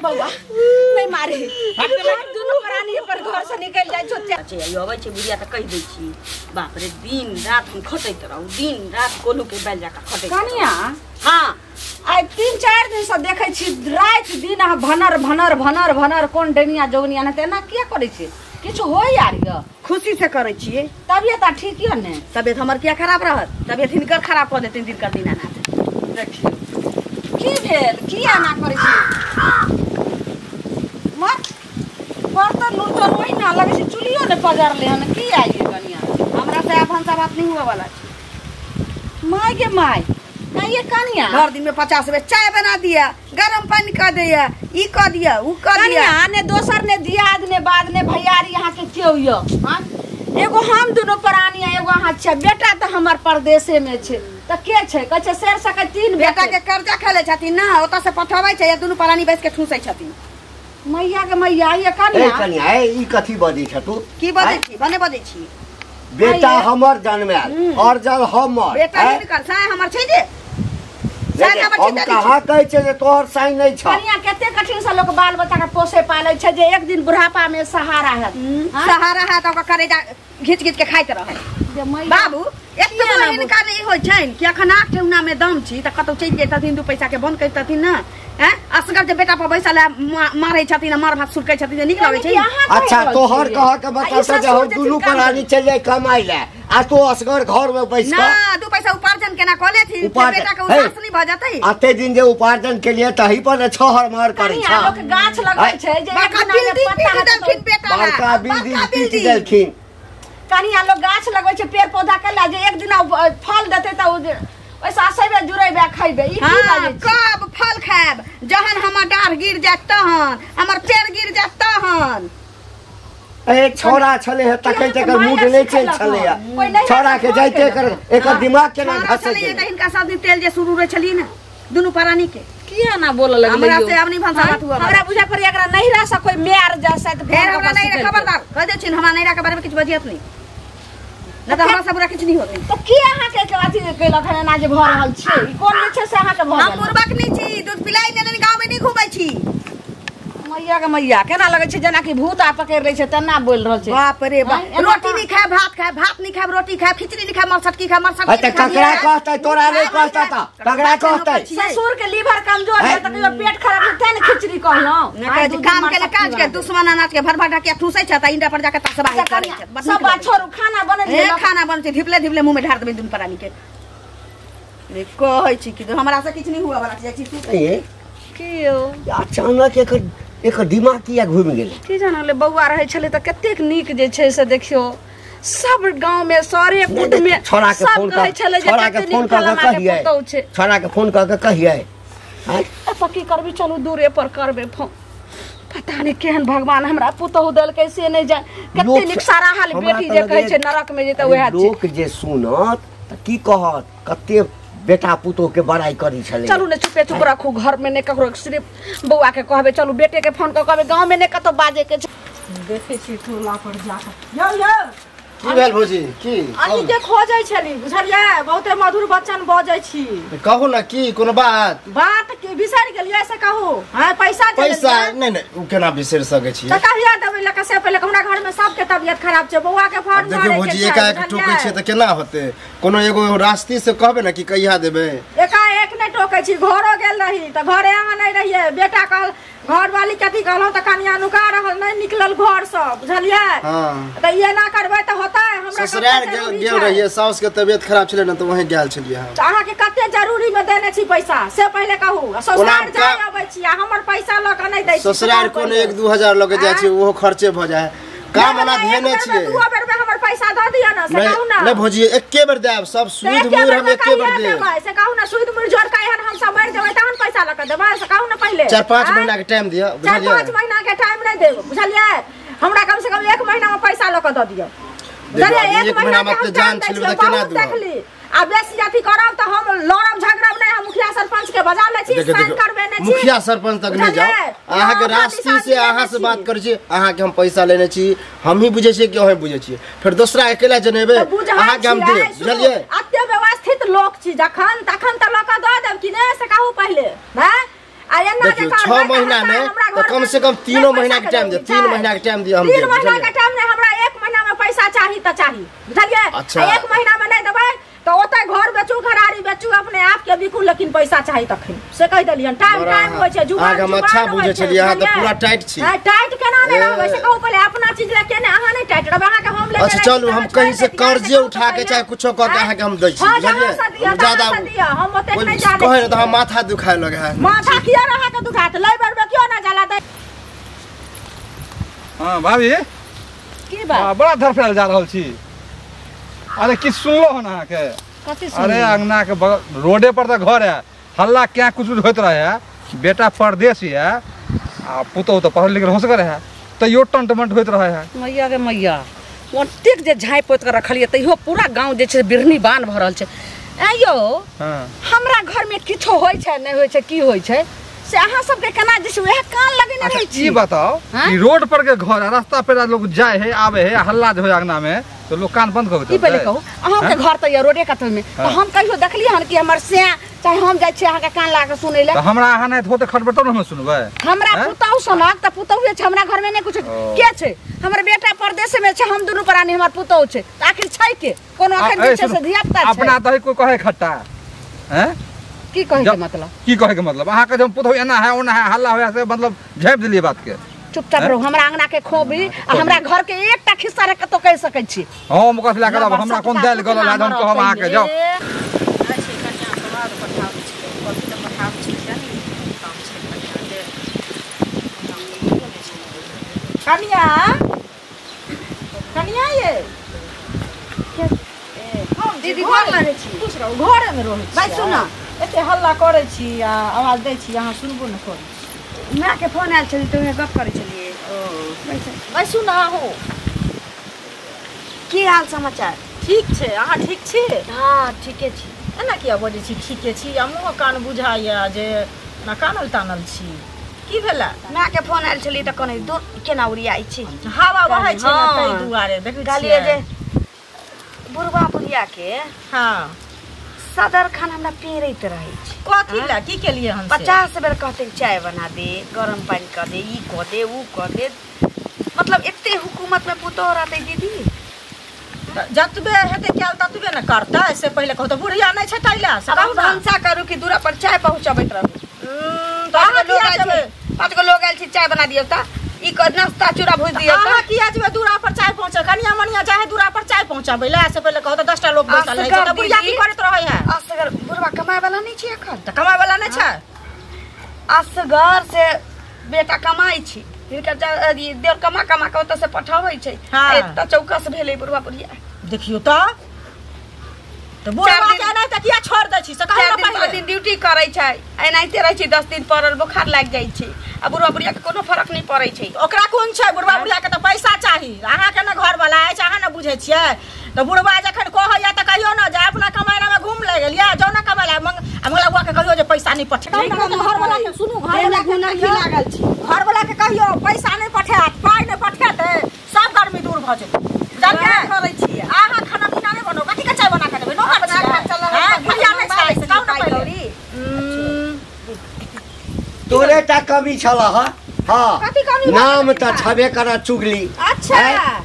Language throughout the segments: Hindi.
बउआ नहीं मारे दोनों प्राणी पर घर से निकल जाय छोटे अच्छे आबै छै बुढ़िया त कहि दै छी बाप रे दिन रात हम खटैत रहू दिन रात कोलू के बैल जाका खटैत कनिया हां आई 3-4 दिन से देखै छी रात दिन भनर भनर भनर भनर कोन डनिया जोगनिया न तेना किया करै छी किछ होय यार य खुशी से करै छिए तबियत ठीक य ने तबियत हमर किया खराब रहत तबियत हिनकर खराब क देथिन दिन कर दिन ना देखियो की भेल किया ना करै छी मत बर्तन उर्तन ओइ ना लगे छै चुलियो ने पजार ले हन की आइए कनिया हमरा से अपन सा बात नहीं हुआ वाला छै माय के माय नहीं ये कनिया हर दिन में 50 रुपए चाय बना दिया गरम पानी कर दिया ई कर दिया ऊ कर दिया कनिया ने दोसर ने दियाद ने बाद ने भैयारी यहाँ के क्यों यो हां एगो हम दोनों प्राणी एगो अहाँ छै बेटा त हमर परदेशे में छै त के छै कह छै शेर सके 3 बेटा के कर्जा खेले छथिन ना ओता से पठबै छै या दोनों प्राणी बैस के ठूसै छथिन मैया के मैया ये कनिया ए कनिया ई कथि बजै छ तू की बजै छी बने बजै छी बेटा हमर जन्मैल और जल हमर बेटा हिनकर साय हमर छै जे हम कहाँ कहै छै जे तोहर साई नहीं छ कनिया केते कठिन से लोग बाल बच्चा के पोसे पाले छै जे एक दिन बुढ़ापा में सहारा है सहारा है त करेजा घिच घिच के खाइत रहे बाबू एते हिनका नहीं होय छै कि अखन 8 ठेउना में दम छी त कतौ चल जेतथिन 2 पैसा के बंद करतथिन ना हैं असगर जे बेटा पर बैसल मारै छथिन मार भात सुरकै छथिन जे निक लागै छै अच्छा तोहर कह के बता जे हम दुनू प्राणी चल जाय कमाई ले आ तो असगर घर में बैस के ना 2 पैसा उपार्जन केना क लेथि बेटा के उदास नहीं भ जतै आते दिन जे उपार्जन के लिए तही पर छहर मार करै छ लोग गाछ लगै छै जे बड़का बिल्डिंग देलखिन बेटा बड़का बिल्डिंग पीट देलखिन कनिया लोग गाछ लगै छै पेड़ पौधा केला जे एक दिन फल देतै त ओइसा सेबे जुड़ैबे खइबे ई की बाजै छै कब फल खाब जहन हमर डाढ़ गिर जात तहन हमर पेड़ गिर जात तहन ए छोरा छले है तकै तकर मूड नहीं चल छले छोरा के जाइते कर एकर दिमाग केना घसै छै त हिनका सब दिन तेल जे शुरू रे छली ना दुनु प्राणी के किया ना बोल लगलै हमरा से अपनी भाषा बात हुआ हमरा बुझा पर एकरा नहीं रह सकै मेर जैसे त फेर हमरा नहीं रे खबरदार कह दे छिन हमरा नहीं रा के बारे में कुछ बजियत नहीं ना त हमरा सब पूरा कुछ नहीं होतै त की अहाँ के अथी केलक है ना जे भ रहल छै ई कोन में छै से अहाँ के भ हम मुर्बक नहीं छी दूध पिलाई ने गांव में नहीं घुमै छी मैया के मैया केना लगे छै जना कि भूत आ पकड़ ले छै तना बोल रहल छै बाप रे बाप रोटी नहीं खाए भात नहीं खाए रोटी खाए खिचड़ी नहीं खाए मरसटकी खाए मरसटकी त ककरा कहतै तोरा नहीं कहतै त ककरा कहतै ससुर के लीवर कमजोर है त कहियो पेट खराब है तने खिचड़ी कहलो काम के काज के दुश्मन अनाज के भर भर के ठूसै छ त इंडा पर जाके तसबाही करै छ सब बात छोड़ू खाना बने ले खाना बन छै धिपले धिपले मुंह में ढार देबे दुन प्राणी के रे कहै छी कि हमरा से किछ नहीं हुआ वाला छै छी तू कियो अचानक एक दिमाग किया घूम गेलै की जानले बौआ रहै छले त कतेक नीक जे छै से देखियो सब गांव में सारे कुट में छोरा के फोन कर छले जे छोरा के फोन कर के कहिए छोरा के फोन कर के कहिए पक्की करबी चलू दूरे पर करबे फोन पता नहीं केहन भगवान हमरा पुतहु देल कैसे नहीं जान कते निक सारा हाल बेटी जे कहै छै नरक में जे त ओहे छै लोक जे सुनत त की कहत कते बेटा पुतो के बड़ाई करी छले चलू ने चुपे चुप रखू घर में ने ककरो सिर्फ बउआ के कहबे चलू बेटे के फोन कर कहबे गांव में ने कतो बाजे के देखे छी टोला पर जाकर यो की भेल भौजी की अनी जे खोजै छली बुझलियै बहुते मधुर वचन बजै छी कहू ना की कोनो बात के बिसरि गेलियै से कहू हां पैसा नहीं उ केना बिसरि सकै छी त कहिया देबै लका से पहले हमरा घर में सबके तबियत खराब छै बौआ के फोन देखियो भौजी एकाएक टोकै छै त केना होतै कोनो एगो रास्ती से कहबे ना कि कहिया देबै एकाएक नहीं टोकै छी घरो गेल रही त घरे आंगा नहीं रहिए बेटा कहल घर वाली कथी कहलो त कनिया नुका रहल नहीं निकलल घर से बुझलियै हां त ये ना करबै त होतै हमरा ससुराल गेल रहिए साउस के तबियत खराब छले ना त वहीं गेल छलिए हम अहाँ के कते जरूरी में देने छी पैसा से पहले कहू ससुराल जाय आबै छी हमर पैसा ल के नहीं दै छी ससुराल कोनो 1-2 हजार ल के जाय छी ओहो खर्चे भ जाय काम ना धेने छिए दू बेर में हमर पैसा द दिया ना से कहू ना नहीं भौजी एके बेर देब सब सुध मूर हम एके बेर देब से कहू ना सुध मूर जोड़ के हम सब मर जेबै तहन पैसा ल के देबै से कहू ना पहले 4-5 महीना के टाइम दिया बुझलियै 4-5 महीना के टाइम नहीं देब बुझलियै हमरा कम से कम 1 महीना में पैसा ल के द दियो देखिए 1 महीना में जान छिलबे त केना दू आ बेसी अथी करब त हम लड़ब झगड़ब नहीं हम मुखिया सरपंच के बजा ले छी साइन करबे नहीं छी मुखिया सरपंच तक नहीं जाओ अहाँ के रास्ते से अहाँ से बात कर छी अहाँ के हम पैसा लेने छी हम ही बुझे छी कि ओहे बुझे छी फिर दूसरा अकेला जनेबे अहाँ के हम दे बुझलिए अत्य व्यवस्थित लोक छी जखन तखन त लका द देब कि नहीं से कहू पहले हैं आ देखियो 6 महीना में तो कम से कम 3 महीना के टाइम दे 3 महीना के टाइम दियो हम 3 महीना के टाइम में हमरा 1 महीना में पैसा चाहिए त चाहिए बुझलिए। अच्छा। 1 महीना में नहीं देबै तो ओतै घर बेचू घरारी बेचू अपने आप के बिकू लेकिन पैसा चाहिए तखन से कह देलियन। टाइम होय छै जुबान आगे अच्छा बुझे छलिए अहाँ त पूरा टाइट छी। हां टाइट केना नै रहबै से कहू पहले अपना चीज ले केने अहाँ नै टाइट रहबै अहाँ के हम ले। अच्छा चलू हम कहीं से कर्जे उठा के चाहे कुछो क के अहाँ के हम दै छी बुझलिए। ज्यादा हम ओते नै जा कहे न त हम माथा दुखाए लगे है। माथा किया रहा के दुखात लै बरबे क्यों ना जाला दे। हां भाभी की बात बड़ा धरफड़ल जा रहल छी। अरे कि सुनलो हो ना के कथि अरे अंगना के रोडे पर तो घर है हल्ला क्या कुछ होत रहे है बेटा परदेसी है आ पुतौ तो पढ़ल लिखल होसगर है तैयो टंटमंट होत रहे है। मैया के मैया ओतेक जे झाँपि पोति के रखलिए तैयो पूरा गांव जे छै बिरनी बान भ रहल छै। आइयो हमरा घर में किछो होय छै नै होय छै की होय छै से अहाँ सबके केना जे वह कान लगेने रहै छी। ई बताओ कि रोड पर के घर है रास्ता पे लोग जाए है आवे है हल्ला जो है अंगना में तो लोग कान बंद कर देते। ई पहले कहू अहाँ के घर त रोडे कतौ में तो हम कहियो देखलिए हन कि हमर से चाहे हम जाय छी अहाँ के कान ला के सुनै ले। तो हमरा अहाँ नै होते खटबटो न हम सुनबै। हमरा पुतौ सुनक त पुतौ छै हमरा घर में नै कुछ के छै हमर बेटा परदेश में छै हम दुनू प्राणी हमर पुतौ छै आखिर छै के कोनो अखन पीछे से धियापुता छै अपना दही कोई कहे खट्टा हैं की कहे के मतलब की कहे के मतलब अहाँ के जब पुतौ एना है ओना है हल्ला होया से मतलब झाँप दिलिए बात के। चुपचाप रहो हमरा अंगना के खोबी आ हमरा घर के एकटा खिस्सा रे कतो कह सकै छी। हम कस ला के हमरा कोन दाल गलल है हम कहब अहाँ के जाओ। कनिया कनिया ये हम दीदी घर में रहै छी दूसरा घर में रहै छी। भाई सुना एते हल्ला करै छी आ आवाज दै छी अहाँ सुनबो न करै छी। मां के फोन आयल छली तो गप करै छलिए। भाई सुना हो की हाल समाचार ठीक छै अहाँ ठीक छी। हां ठीके छी एना किया बजै छी ठीके छी आ मुंह कान बुझाइया जे ना कानल तानल छी की भेला। मां के फोन आयल छली त कोने दो केना उड़ियाई छी हवा बहै छै न तै दुआरे देखै छी गालिए जे बुढ़वा बुढ़िया के। हां सदर खाना हमरा पेरैत रहै छै कथि ला की के लिए हम 50 बेर कहते चाय बना दे गरम पानी कर दे ई कर दे ऊ कर दे मतलब एते हुकूमत में पुतो रहते दीदी जतबे हेते केल ततबे न करता। इससे पहले कहतो बुढ़िया नै छै तैला सब भंसा करू कि दूरा पर चाय पहुंचाबैत रहू। तो पांच गो लोग आयल छी चाय बना दियौ त ई क नाश्ता चूरा भूज दियौ त किया जेबे दूरा पर चाय पहुंचा कनिया मनिया चाहे दूरा पर चाय पहुंचाबै ले। से पहले कहतो 10 टा लोग बैठल है त बुढ़िया की करत रहै है। असगर बुढ़वा कमाय वाला नै छै एखन त कमाय वाला नै छै असगर से बेटा कमाई छी हिनका देर कमा कमा के ओत से पठाबै छै त चौकस भेलै बुढ़वा बुढ़िया देखियो त बुढ़वा के नै त किया छोड़ दै छी से कहै पहिले दिन ड्यूटी करै छै एनाइते रहै छी 10 दिन परल बुखार लाग जाइ छै आ बुढ़वा बुढ़िया के कोनो फर्क नै पड़ै छै। ओकरा कोन छै बुढ़वा बुढ़िया के त पैसा चाही अहाँ के न घर वाला है अहाँ न बुझै छियै त बुढ़वा जखन कहैया त कहियो न जे अपना कमाइना में घूम ले गेलिया जो न कमाइला मंगला बुआ के कहियो जे पैसा नै पठे घर वाला के सुनु घर वाला के लागल छी घर वाला के कहियो पैसा नै पठे पाई नै पठेते सब गर्मी दूर भ जेतै जान के करै छी अहाँ खाना पीना नै बनाओ कथि के चाय बना के देबै नौकर बना के चल बुढ़िया नै छै से कहू न पहिले तोरे टा कमी छला हाँ नाम तो छबे करा चुगली। अच्छा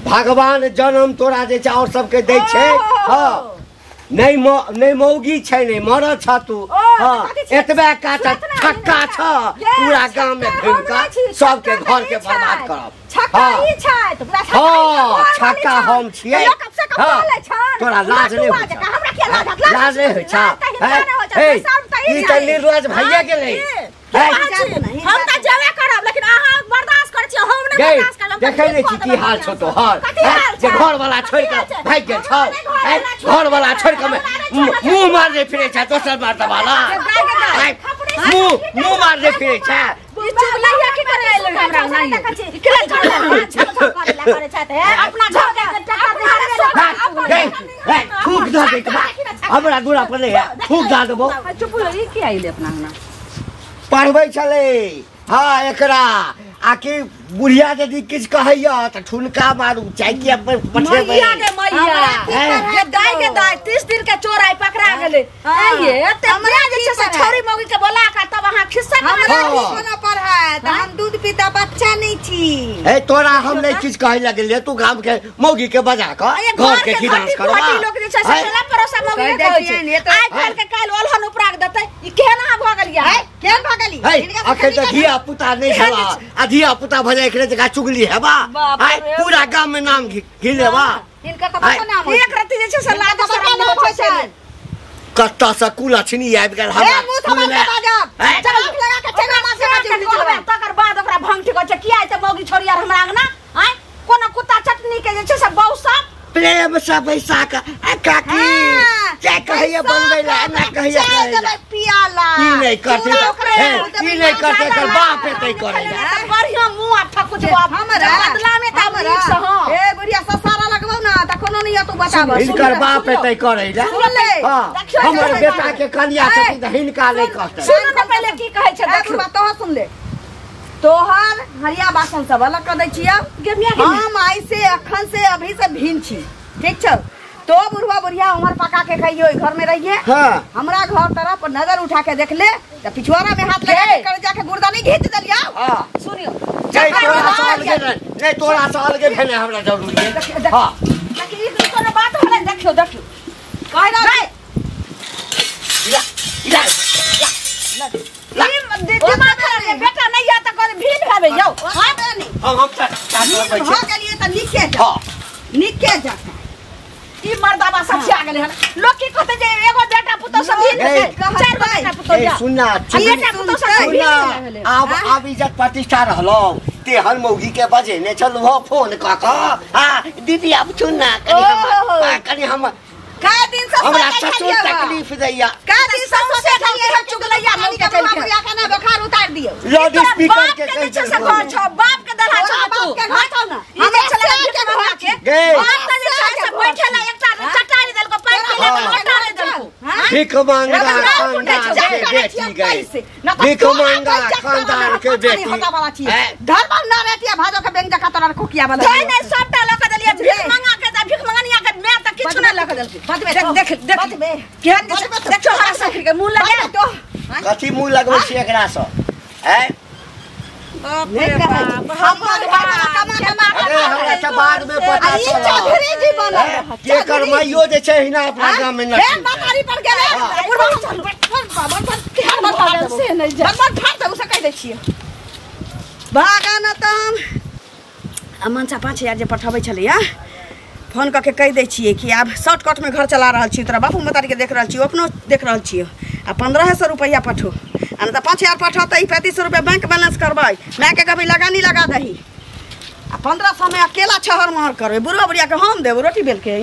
भगवान जन्म तोरा जे छै और सबके दै छै हाँ नहीं मौगी छै नहीं मर छ तू हाँ एतबे काटा छक्का छ पूरा गांव में घुम के सबके घर के बर्बाद करब। हाँ छक्का हम छियै हाँ तोरा लाज नहीं होइ छ लाज नहीं होइ छ हे ई त निर्लज भइए गेलै। हम त जेबे करब लेकिन अहाँ बर्दाश्त कर छी हम नै बर्दाश्त करब। देखै नै छी की हाल छ तोहर जे घर वाला छोड़ के भाग गेल छ घर वाला छोड़ के मुंह मारने फिरे छ दोसर बात वाला मुंह मारने फिरे छ ई चुगलिया की करे हमरा नहीं केले करे चाहते अपना घर के टका दे थूक दे हमरा दूरा पर ले थूक दा देबो चुप रही की आइले अपना ना पढ़बै छले हाँ एकरा आके बुढ़िया यदि किछ कहैया त ठुनका मारू चाइकिया पर पठेबै मैया के मैया ये दाई 30 दिन के चोराई पकड़ा गेले ये ते हमरा जे छै से छोरी मौगी के बोला का तब अहाँ खिस्सा हमरा कोनो पर है त हम दूध पीता बच्चा नहीं छी। ए तोरा हम नहीं चीज कहे लगले तू गांव के मौगी के बजा के घर के खिदास करवा लोग जे छै से टला परोसा मौगी कहै छै आइ काल के काल ओलहन उपराग देतै ई केना भ गेलिया है केन भ गेली है अखन त धिया पुता नहीं छला आ धिया पुता भले एकरे जगह चुगली हेबा आइ पूरा गांव में नाम घिलेबा इनका त पता नाम एक रति जे छै से लाद शरम होय छै कत्ता से कुला छिनी आबि गेल ए मुंह थमा के बाजब चल लगा के चला ना से कहबे तकर बाद ओकरा भंग ठीक छै किया त मौगी छोड़िया हमरा आंगना आइ कोनो कुत्ता चटनी के जे छै से बहु सब प्रेम से पैसा का काकी क्या कहिए बनबै ला ना कहिए पियाला ई नहीं करते ई नहीं करते कर बाप एतै करे बढ़िया मुंह ठकुच बाप हमरा बदला में त नीक से हां ए बुढ़िया ससारा लगबौ ना त कोनो नहीं तू बताब इनकर बाप एतै करे ला हमर बेटा के कन्या छथिन त हिनका नहीं कहतै सुन न पहले की कहै छै देखू बात सुन ले तोहर हरिया बासन सब अलग कर दै छियै हम आई से अखन से अभी से भिन छी ठीक छ तो बुढ़वा बुढ़िया उमर पका के कहियो घर में रहिए हमरा घर तरफ नजर उठा के देख ले त पिछवाड़ा में हाथ लगा के कर जाके गुर्दा नहीं घींच देलिया सुनियो जय तोरा साल के नहीं तोरा साल के भेने हमरा जरूरी है हां लेकिन ई कोनो बात होला देखियो देखियो कह ना बेटा नहीं या त कर भीड़ भावे जाओ हम हो गेलिए त निके जा ई मर्दाबा सब से आ गेले हन लोग की कहते जे एगो बेटा पुतो सब भीड़ चार बेटा पुतो जा सुनना बेटा पुतो सब भीड़ अब इज्जत प्रतिष्ठा रहलो तेहन मौगी के बजे ने चल वो फोन क हां दीदी अब सुनना कनी हम का दिन से हमरा ससुर तकलीफ दैया का दिन से सोचे खलिए चुगलैया नहीं के कहिया खाना बुखार उतार दियो लाउड स्पीकर के कह से घर छ बाप के दला छ तू के घर छ ना हम चला के घर के बाप के से बैठेला एकटा चटारी देल को पानी पीले को लोटा ले देल को भिख मांगा खानदान के बेटी गई भिख मांगा खानदान के बेटी धर्म ना रहतिया भाजो के बैंक का तरह कोकिया वाला नहीं नहीं सबटा लक देलिए भिख मांगा के भिख मंगनिया के मैं त किछु ना लक देल देख देख केहन देखो हमरा सखी के मुंह लगे तो कथी मुंह लगबै छी एकरा स हैं हम हमरा त बाद में पता चला चौधरी जी बना के करमाइयो जे छै हिना अपना गांव में हे बाकारी पर गेले बुढ़वा चल बाबा केहन बता दे से नहीं जा बाबा फाड़ दे उसे कह दे छिए भागा न तम अमन सा 5000 जे पठाबै छले या फोन करके कह दै छिए कि आब शॉर्टकट में घर चला रहल छी तोरा बापू मतारी के देख रहल छी अपनो देख रहल छी आ 1500 रुपया पठो आ त 5000 पठो त 3500 रुपया बैंक बैलेंस करबै मैं के कभी लगानी लगा दही आ 1500 में अकेला छहर महर करबै बुढ़वा बुढ़िया के हम देब रोटी बेल के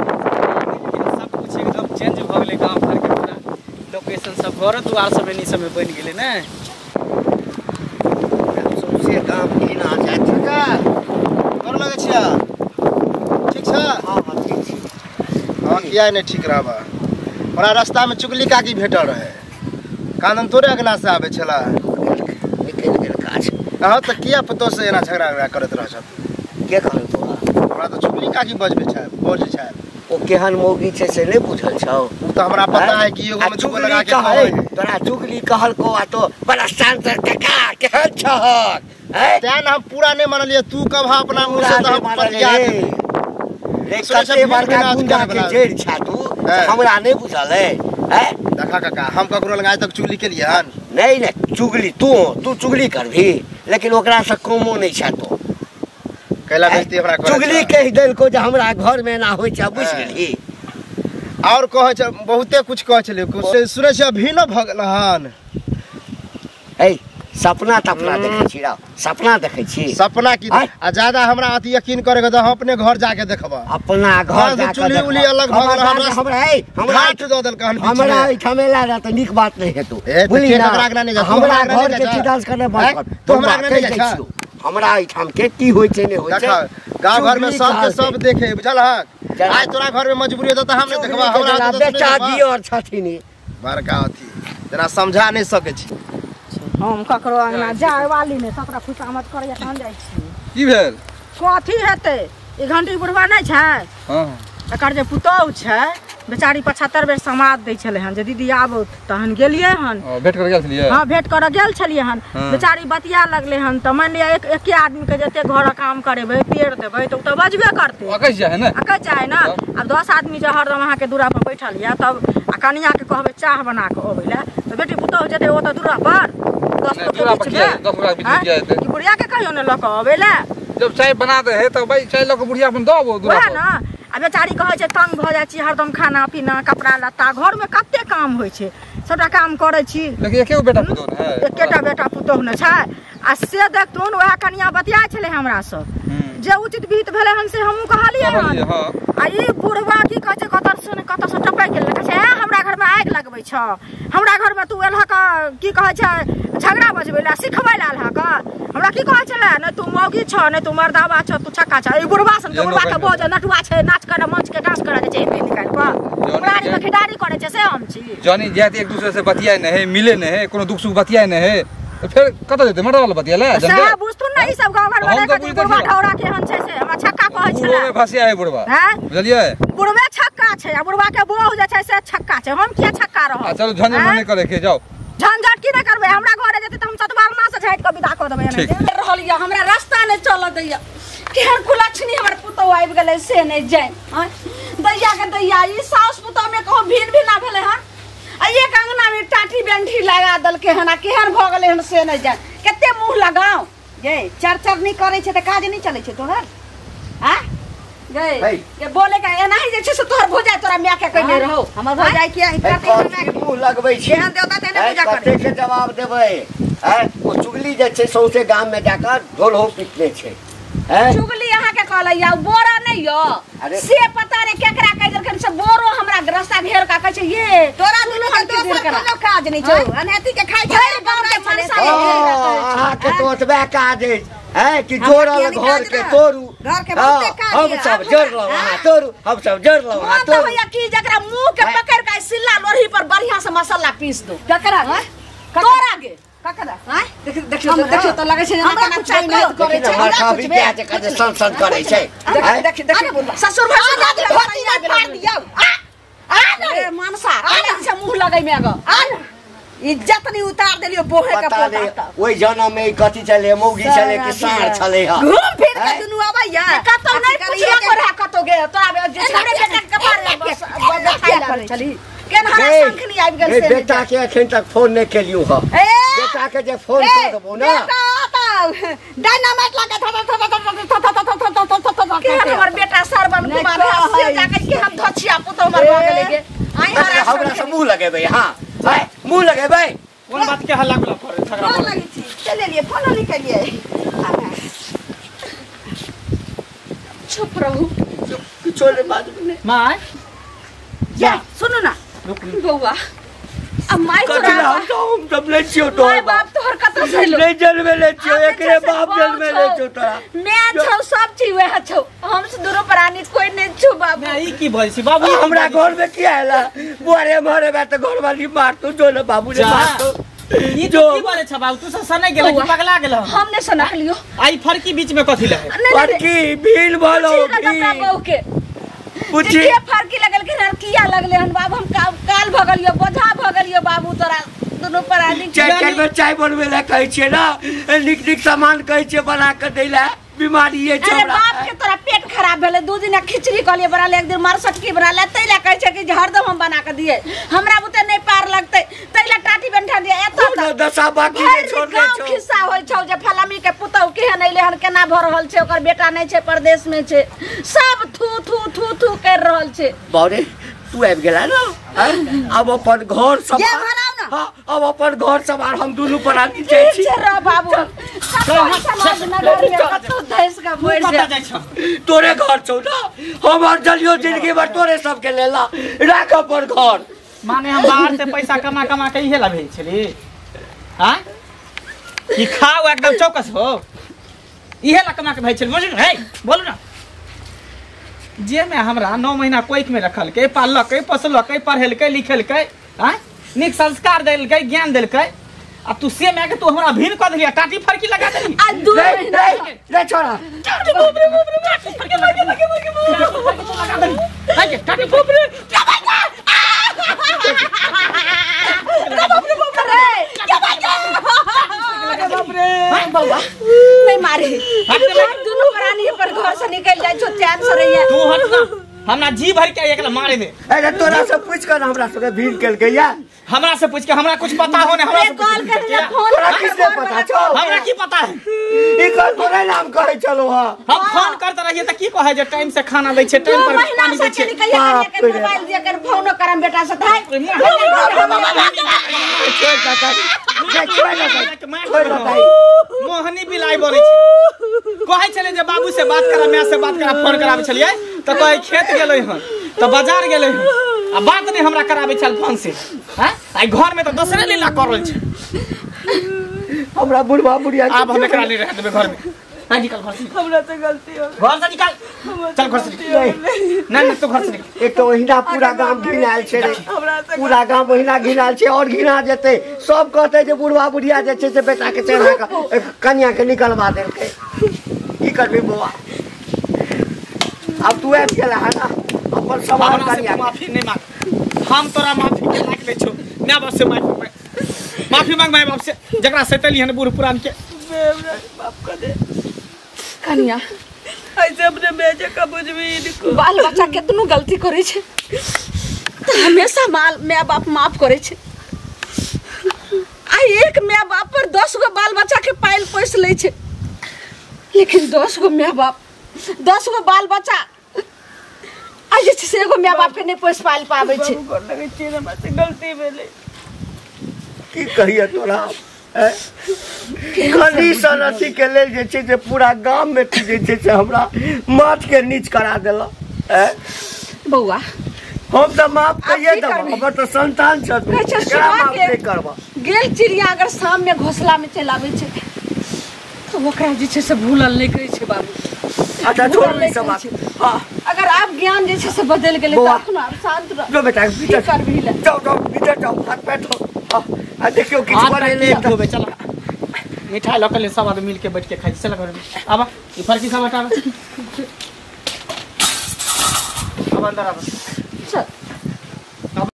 सब कुछ एकदम चेंज भ गेलै गांव घर के पूरा लोकेशन सब घर द्वार सब एनी समय बन गेलै ने सबसे काम कीना जाय छका कर लगे छिया ठीक छ हां ठीक छी हां किया नहीं ठीक रहबा हमरा रास्ता में चुगली काकी भेटल रहे कानन तोरे अगला से आबे छला निकल गेल काज हां त किया पतो से एना झगड़ा करत रह छ के कहल तोरा हमरा तो चुगली काकी बजबे छै बोझ छै ओ केहन मौगी छै से नहीं बुझल छौ उ तो हमरा पता है कि एगो में चुगली लगा के कहै तोरा चुगली कहल को आ तो बड़ा शांत टका केहन छहक त्यान हम पूरा नहीं मानलिए तू कब अपना मुंह से तो हम पर याद कते बड़का गुंडा के जेड़ छा तू हमरा नहीं बुझल है देखा काका हम ककरो लगा तक चुगली के लिए हन नहीं नहीं चुगली तू चुगली करभी लेकिन ओकरा से कमो नहीं छा तो कैला बेइज्जती हमरा करे चुगली कह देल को जे हमरा घर में ना होय छा बुझ गेली और कहे छ बहुते कुछ कहे छले सुने छ अभी न भगल हन ए सपना तपना देखै छी रा सपना देखै छी सपना की आ ज्यादा हमरा अति यकीन करे के हम अपने घर जाके देखबा अपना घर जाके चुगली उली अलग भगल हमरा दो दल कहन हमरा ठमेला रा त नीक बात नहीं है तू बोली ना हमरा घर के चिदास करने बात कर तो हमरा नहीं जा हमरा इठाम के की होय छै ने होय छै गांव घर में सब के सब देखे बुझल ह आज तोरा घर में मजबूरी है त हम नहीं देखबा हमरा बेटा जी और छथिन बड़का अथी जना समझा नहीं सके छी हम ककरो अंगना जाय वाली ने सकरा खुशामत करे तहन जाय छी की भेल कथी हेतै ई घंटी बुढ़वा नहीं छै हां एकर जे पुतौ छै बेचारी 75 बेर समाद दै छले हन जे दीदी आबो तहन गेलियै हन भेट कर गेल छलियै हां भेट कर गेल छलियै हन बेचारी बतिया लगले हन त मान लिया एके आदमी के जते घर काम करेबै पेड़ देबै त त बजबे करते अकैस जाय है ना अकैस जाय ना अब 10 आदमी जे हरदम अहाँ के दूरा पर बैठल या तब आ कनिया के कहबै चाह बना के अबैला त बेटी पुतौ जेते ओ त दूरा पर 10 दूरा पर 10 गोरा बीच में जाए ई बुढ़िया के कहियो न ल के अबैला जब चाय बना दे है त भाई चाय ल के बुढ़िया अपन दबो दूरा पर ना आ बेचारी कहै छै तंग भ जाइ छी हरदम खाना पीना कपड़ा लत्ता घर में कते काम होइ छै सबटा काम करै छी लेकिन एकेगो बेटा पुतौ न है एकेटा बेटा पुतौ न छै आ से देखथुन वएह कनिया बतिया छले हमरा सब जे उचित विहित भेले हन से हमहू कहलियै हन आ ई बुढ़वा की कहै छै कत से टपै गेल कहै छै हमरा घर में आगि लगबै छ हमरा घर में तू एलह का की कहै छै झगड़ा बजबै ला सिखबै ला एलह का हमरा की कहै छले नै तू मौगी छ नै तू मर्दावा छ तू छक्का छ ई बुढ़वा सन के बुढ़वा के बोझ नटुआ छै नाच करे मंच के डांस करे छै हिंदी निकाल के बुढ़ारी में खिडारी करे छै से हम छी जानी जात एक दूसरे से बतियाय नै है मिले नै है कोनो दुख सुख बतियाय नै है फिर कत जेते मर्दा वाला बतियाले से बुझथुन नै ई सब गांव घर में देखै बुढ़वा ढौरा के हन छै से हमरा छक्का कहै छले बुढ़वे फसिया है बुढ़वा बुझलियै बुढ़वे छक्का छै आ बुढ़वा के बोझ जे छै से छक्का छै हम किया छक्का रहब चलो झंझट नै करे के जाओ झंझट की नै करबै हमरा घरे जेते त हम सतबारना से झाइट के विदा क देबै एने रहल या हमरा रास्ता नै चल दैया केहन कुलछनी हमर पुतौ आबि गेलै से नै जाय दैया के दैया ई साउस पुतौ में कहो भीड़ भी ना भेले हन आ एक अंगना में टाटी बेंठी लगा दलके हन केहन भ गेलै हन से नै जाय केते मुंह लगाओ गे चरचर नहीं करे छे त काज नहीं चले छे तोहर हां गे के बोले का एनाही जे छै से तोहर भोजाय तोरा माय के कहने रहो हमर भोजाय के कथी मुंह लगबै छी केहन देवता तेने पूजा कर कते के जवाब देबै ओ चुगली जे छै सौसे गाम में जाकर ढोल हो पिटले छै चुगली अहाँ के कहलै या बोरा नै यो से पता नै केकरा कह देलखन से बोरो हमरा रास्ता घेर का कहै छै ये तोरा दुनु के दोसर कोनो काज नै छौ अनहती के खाइ छै गांव के मनसा अहाँ के तो ओतबे काज है कि जोड़ल घर के तोड़ू घर के बहुते काज हम सब जोड़लौ अहाँ तोड़ू हम सब जोड़लौ अहाँ तो भैया की जकरा मुंह के पकड़ के सिल्ला लोरही पर बढ़िया से मसाला पीस दो ककरा तोरा गे ककरा देखियो तो लागै छै हमरा कुछ नहीं करे छै हमरा भी क्या जे कजे सन करे छै देखि ससुर भाई भती ना फाड़ दियौ अरे मानसा अरे से मुंह लगै में ग इज्जत नहीं उतार देलियो बोहे के पोता ओइ जन्म में कथि चले मौगी चले कि सार चले ह घूम फिर के दुनु आबैया कतो नहीं पुछियो करे कतो गे तोरा जे छड़े बेटा के कपार देखाई चली केन हरा संखनी आबि गेल से बेटा के एखन तक फोन नहीं केलियो ह बेटा के जे फोन कर देबो ना डायनामाइट लगा के हमर बेटा सरवन कुमार से जाके के हम धछिया पुतो मर भ गेले गे आई हरा हमरा से मुंह लगेबै हां मुंह लगेबै कोन बात के हल्ला गुला करे झगड़ा फोन लगी छी चले लिए फोन निकलिए चुप रहू कुछ नहीं बात नहीं मां जा सुनो ना बौआ अब माय कथि ला हम सब ले छियो तो माय बाप तोहर कत से लो नहीं जन्मे ले छियो एकरे बाप जन्मे ले छियो तोरा मैं छौ सब चीज वह छौ हम से दूर प्राणी कोई नहीं छु बाबू मैं ई की भइल छी बाबू हमरा घर में किया हैला बुआरे मारे बा त घर वाली मार तू जो ना बाबू ने मार तो ई जो की बोले छ बाबू तू सने गेल कि पगला गेल हमने सनक लियो आई फरकी बीच में कथि ला फरकी भील बोलो के पूछी के फरकी लगल के किया लगले हन बाबू हम काल भगलियो बोझा भगलियो बाबू तोरा दोनों प्राणी चाय में चाय बनवे ला कहै छै ना निक निक सामान कहै छै बना के दैला बीमारी है अरे बाप के तोरा पेट खराब भेले दू दिन खिचड़ी कहलिए बना ले एक दिन मरसटकी बना ले तैला कहै छै कि हरदम हम बना के दिए हमरा बुते नहीं पार लगतै तैला टाटी बंठा दिए एत दशा बाकी नहीं छोड़ दे छौ खिस्सा होय छौ जे फलामी के पुतौ केहन अइले हन केना भ रहल छै ओकर बेटा नहीं छै परदेश में छै सब थू थू थू थू कर रहल छै बारे तू आबि गेला ना अब अपन घर सब हां अब अपन घर सब हम दोनों प्राणी जाइ छी रे बाबू समाज नगर में कतो देश का बोल जाय छ तोरे घर छौ ना हमर जलियो जिंदगी भर तोरे सब के लेला राख अपन घर माने हम बाहर से पैसा कमा कमा के इहे ला भेज छली हां ई खाओ एकदम चौकस हो इहे ला कमा के भेज छली बोलू हे बोलू ना जे में हमरा 9 महीना कोइक में रखल के पालल के पोसल के पढ़ेल के लिखेल के हां निक संस्कार देल के ज्ञान देल के अब तू से मैं के तू हमरा भीन कर दिया टाटी फरकी लगा देली आज 2 महीना ले छोड़ा टाटी बाप रे टाटी फरकी लगा देली हाय टाटी बाप रे बउआ नहीं मारे दोनों प्राणी पर घर से निकल जाए छो चैन से रहिए तू हट ना हमरा जी भर के एकला मारे दे अरे तोरा से पूछ कर हमरा से भीड़ कर गया हमरा से पूछ के हमरा कुछ पता हो ने हमरा से कॉल कर ले फोन तोरा किसने पता छो हमरा की पता है ई कल तोरे नाम कहे चलो हां हम फोन करते रहिए त की कहे जे टाइम से खाना दै छै टाइम पर पानी दै छै मोबाइल दिया कर फोन करम बेटा से धाय मोहनी बिलाई बोलै छै कहे छले जे बाबू से बात करा मैं से बात करा फोन कराबै छलिए त कहे खेत गेलै हन त बाजार गेलै हन आ बात नहीं हमरा कराबै छल फोन से हैं आई घर में त दूसरे लीला कर रहल छै हमरा बुढ़वा बुढ़िया अब हम एकरा नहीं रह देबे घर में हां निकल घर से हमरा से गलती हो गई घर से निकल चल घर से निकल नहीं तो घर से निकल एक तो वहीना पूरा गांव घिनाल छे रे पूरा गांव वहीना घिनाल छे और घिना जेते सब कहते जे बुढ़वा बुढ़िया जे छे से बेटा के चढ़ा के कन्या के निकलवा देलके की करबी बुआ अब तू ऐप गेला है ना अपन सवाल करिया माफी नहीं मांग हम तोरा माफी के लायक नहीं छो मैं बाप से माफी मांग मैं बाप से जकरा सैतली हन बूढ़ पुरान के बाप का दे कन्या ऐसे अपने बेटे का बुझबी इनको बाल बच्चा केतनो गलती करे छे तो हमेशा माँ बाप माफ करे छे आ एक माँ बाप पर 10 गो बाल बच्चा के पाल पोस ले छे लेकिन 10 गो माँ बाप 10 गो बाल बच्चा आज जे से एगो माँ बाप के नहीं पोस पाल पावे छे कर लगे छे हमरा से गलती भेले की कहिए तोरा कंडीशन अथी के लेल जे छै से पूरा गांव में तू जे छै से हमरा माथ के नीच करा देला बउआ हम तो माफ करिए दब हमर तो संतान छ तू केकरा माफ नहीं करबा गेल चिड़िया अगर शाम में घोंसला में चलावे छे तो ओकरा जे छै से भूलल नहीं करे छे बाबू अच्छा छोड़ ई सब बात हां अगर आप ज्ञान जे छै से बदल गेले तो अपन आप शांत रह जो बेटा भीतर कर भी ले जाओ भीतर जाओ हाथ पैर धो आ देखियो किछ बने ले धोबे चल मिठाई लकले सब आदमी मिल के बैठ के खाई चल घर में आबा ई फरकी सब हटावा अब अंदर आबा चल